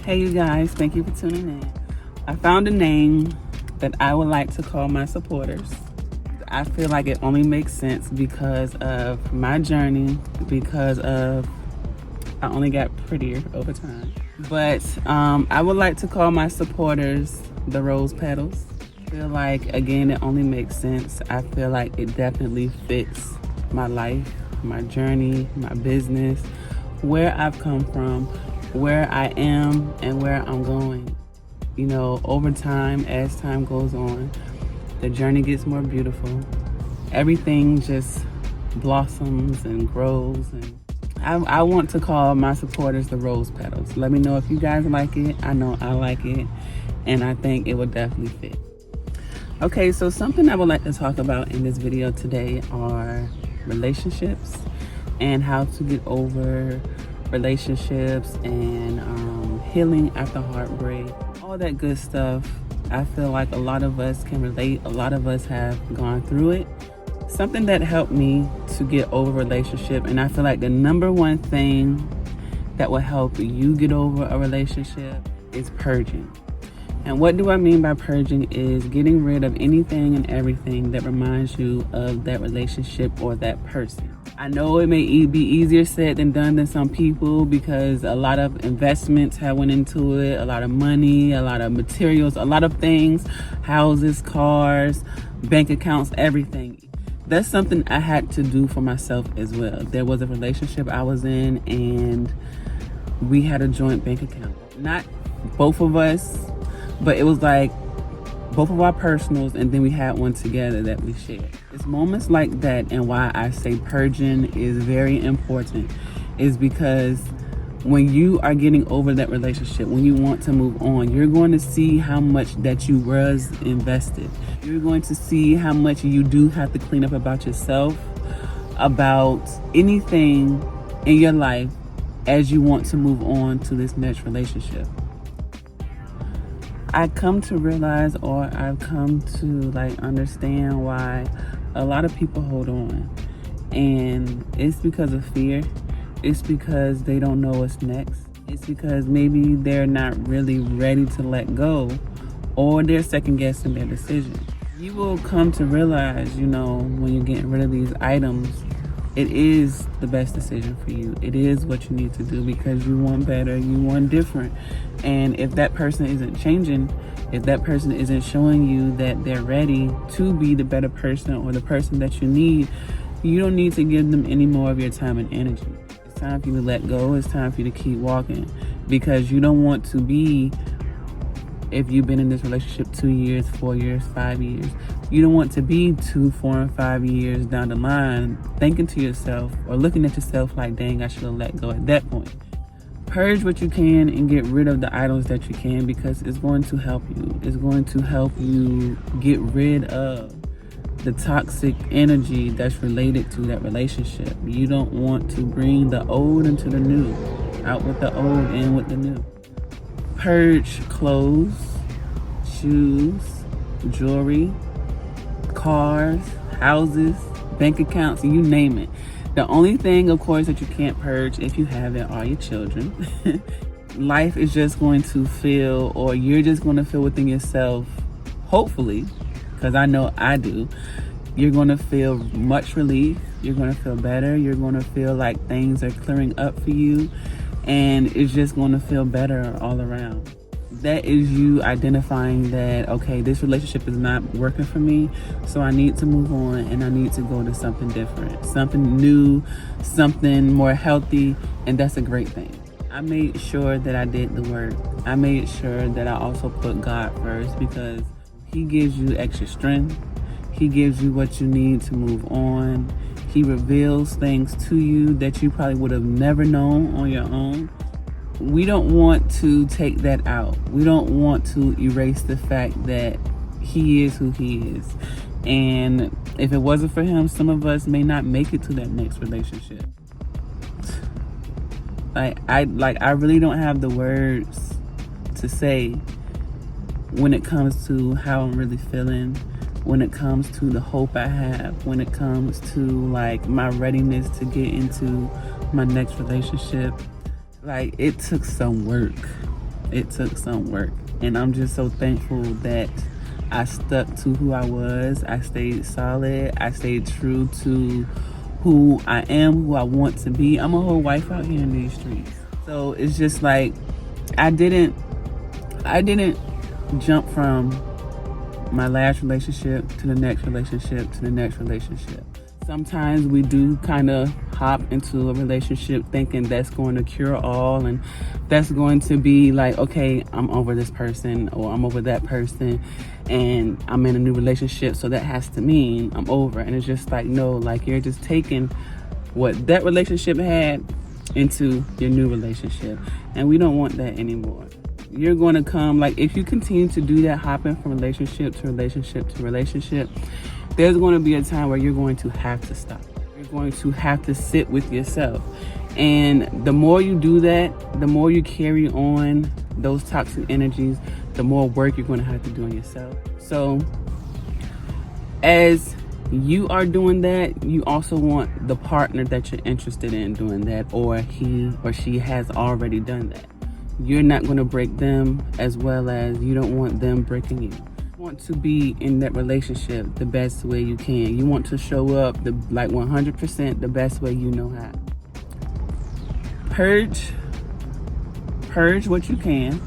Hey you guys, thank you for tuning in. I found a name that I would like to call my supporters. I feel like it only makes sense because of my journey, because of I only got prettier over time. But I would like to call my supporters the rose petals. I feel like, again, it only makes sense. I feel like it definitely fits my life, my journey, my business, where I've come from, where I am, and where I'm going. You know, over time, as time goes on, the journey gets more beautiful. Everything just blossoms and grows, and I want to call my supporters the rose petals. Let me know if you guys like it. I know I like it, and I think it would definitely fit. Okay, so something I would like to talk about in this video today are relationships and how to get over relationships and healing after heartbreak, all that good stuff. I feel like a lot of us can relate. A lot of us have gone through it. Something that helped me to get over a relationship, and I feel like the number one thing that will help you get over a relationship is purging. And what do I mean by purging is getting rid of anything and everything that reminds you of that relationship or that person. I know it may be easier said than done than some people, because a lot of investments have went into it, a lot of money, a lot of materials, a lot of things, houses, cars, bank accounts, everything. That's something I had to do for myself as well. There was a relationship I was in and we had a joint bank account. Not both of us, but it was like both of our personals, and then we had one together that we shared. It's moments like that, and why I say purging is very important is because when you are getting over that relationship, when you want to move on, you're going to see how much that you was invested. You're going to see how much you do have to clean up about yourself, about anything in your life as you want to move on to this next relationship. I come to realize, or I've come to understand why a lot of people hold on, and it's because of fear. It's because they don't know what's next. It's because maybe they're not really ready to let go, or they're second guessing their decision. You will come to realize, when you're getting rid of these items, it is the best decision for you. It is what you need to do because you want better, you want different. And if that person isn't changing, if that person isn't showing you that they're ready to be the better person or the person that you need, you don't need to give them any more of your time and energy. It's time for you to let go. It's time for you to keep walking, because you don't want to be, if you've been in this relationship 2 years, 4 years, 5 years, you don't want to be 2, 4, and 5 years down the line thinking to yourself or looking at yourself like, dang, I should have let go at that point. Purge what you can and get rid of the items that you can, because it's going to help you. It's going to help you get rid of the toxic energy that's related to that relationship. You don't want to bring the old into the new, out with the old, in with the new. Purge clothes, shoes, jewelry, cars, houses, bank accounts, you name it. The only thing, of course, that you can't purge if you have it are your children. Life is just going to feel, or you're just going to feel within yourself, hopefully, because I know I do, you're going to feel much relief. You're going to feel better. You're going to feel like things are clearing up for you. And it's just going to feel better all around. That is you identifying that, okay, this relationship is not working for me, so I need to move on and I need to go to something different, something new, something more healthy, and that's a great thing. I made sure that I did the work. I made sure that I also put God first, because He gives you extra strength. He gives you what you need to move on. He reveals things to you that you probably would have never known on your own. We don't want to take that out. We don't want to erase the fact that He is who He is. And if it wasn't for Him, some of us may not make it to that next relationship. I really don't have the words to say when it comes to how I'm really feeling, when it comes to the hope I have, when it comes to my readiness to get into my next relationship. It took some work. It took some work. And I'm just so thankful that I stuck to who I was. I stayed solid. I stayed true to who I am, who I want to be. I'm a whole wife out here in these streets. So it's just like, I didn't jump from my last relationship to the next relationship to the next relationship. Sometimes we do kind of hop into a relationship thinking that's going to cure all, and that's going to be like, okay, I'm over this person, or I'm over that person, and I'm in a new relationship, so that has to mean I'm over. And it's just like, no, like, you're just taking what that relationship had into your new relationship, and we don't want that anymore. You're going to come, like, if you continue to do that, hopping from relationship to relationship to relationship, there's going to be a time where you're going to have to stop. You're going to have to sit with yourself. And the more you do that, the more you carry on those toxic energies, the more work you're going to have to do on yourself. So as you are doing that, you also want the partner that you're interested in doing that, or he or she has already done that. You're not going to break them, as well as you don't want them breaking you. You want to be in that relationship the best way you can. You want to show up 100% the best way you know how. Purge what you can,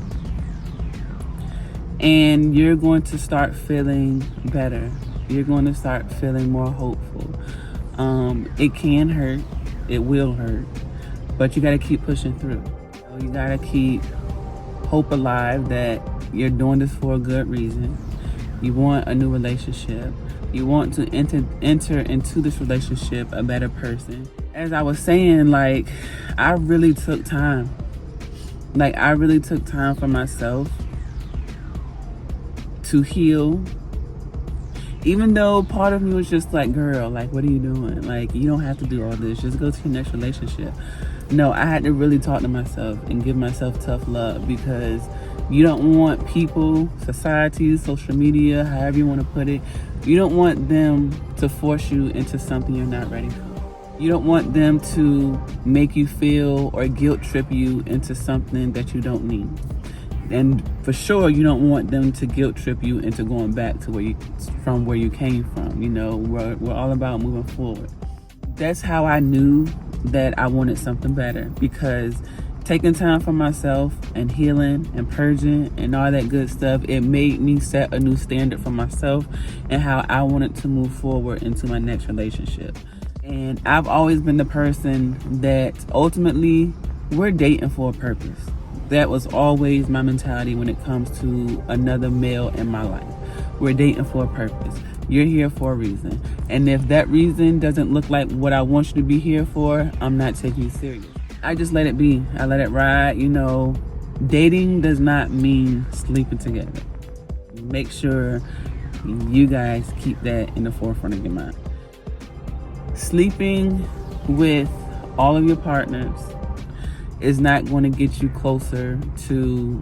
and you're going to start feeling better. You're going to start feeling more hopeful. It can hurt, it will hurt, but you got to keep pushing through. You got to keep hope alive that you're doing this for a good reason. You want a new relationship. You want to enter into this relationship a better person. As I was saying, like, I really took time. Like, I really took time for myself to heal. Even though part of me was just like, girl, like, what are you doing? Like, you don't have to do all this. Just go to your next relationship. No, I had to really talk to myself and give myself tough love, because you don't want people, society, social media, however you want to put it, you don't want them to force you into something you're not ready for. You don't want them to make you feel or guilt trip you into something that you don't need. And for sure, you don't want them to guilt trip you into going back to where you came from. You know, we're all about moving forward. That's how I knew that I wanted something better, because taking time for myself and healing and purging and all that good stuff, it made me set a new standard for myself and how I wanted to move forward into my next relationship. And I've always been the person that ultimately, we're dating for a purpose. That was always my mentality when it comes to another male in my life. We're dating for a purpose. You're here for a reason. And if that reason doesn't look like what I want you to be here for, I'm not taking you serious. I just let it be. I let it ride. You know, dating does not mean sleeping together. Make sure you guys keep that in the forefront of your mind. Sleeping with all of your partners is not going to get you closer to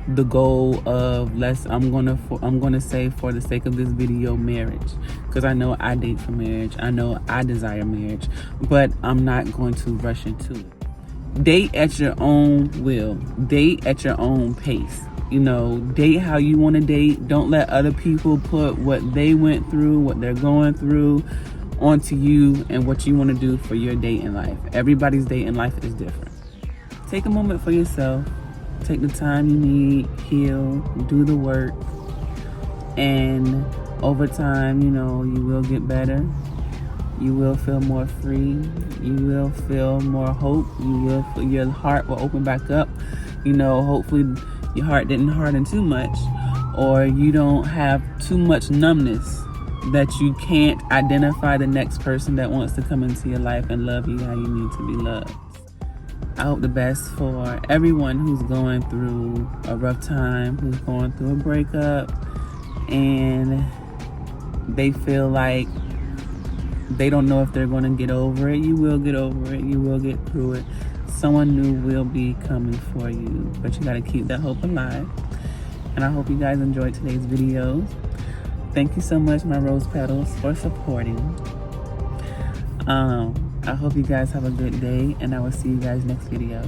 the goal of I'm gonna say, for the sake of this video, marriage, because I know I date for marriage. I know I desire marriage, but I'm not going to rush into it. Date at your own will. Date at your own pace. You know, date how you want to date. Don't let other people put what they went through, what they're going through, onto you and what you want to do for your dating life. Everybody's dating life is different. Take a moment for yourself. Take the time you need, heal, do the work, and over time, you know, you will get better. You will feel more free. You will feel more hope. Your heart will open back up. You know, hopefully your heart didn't harden too much, or you don't have too much numbness that you can't identify the next person that wants to come into your life and love you how you need to be loved. I hope the best for everyone who's going through a rough time, who's going through a breakup, and they feel like they don't know if they're going to get over it. You will get over it. You will get through it. Someone new will be coming for you, but you got to keep that hope alive. And I hope you guys enjoyed today's video. Thank you so much, my rose petals, for supporting. I hope you guys have a good day, and I will see you guys next video.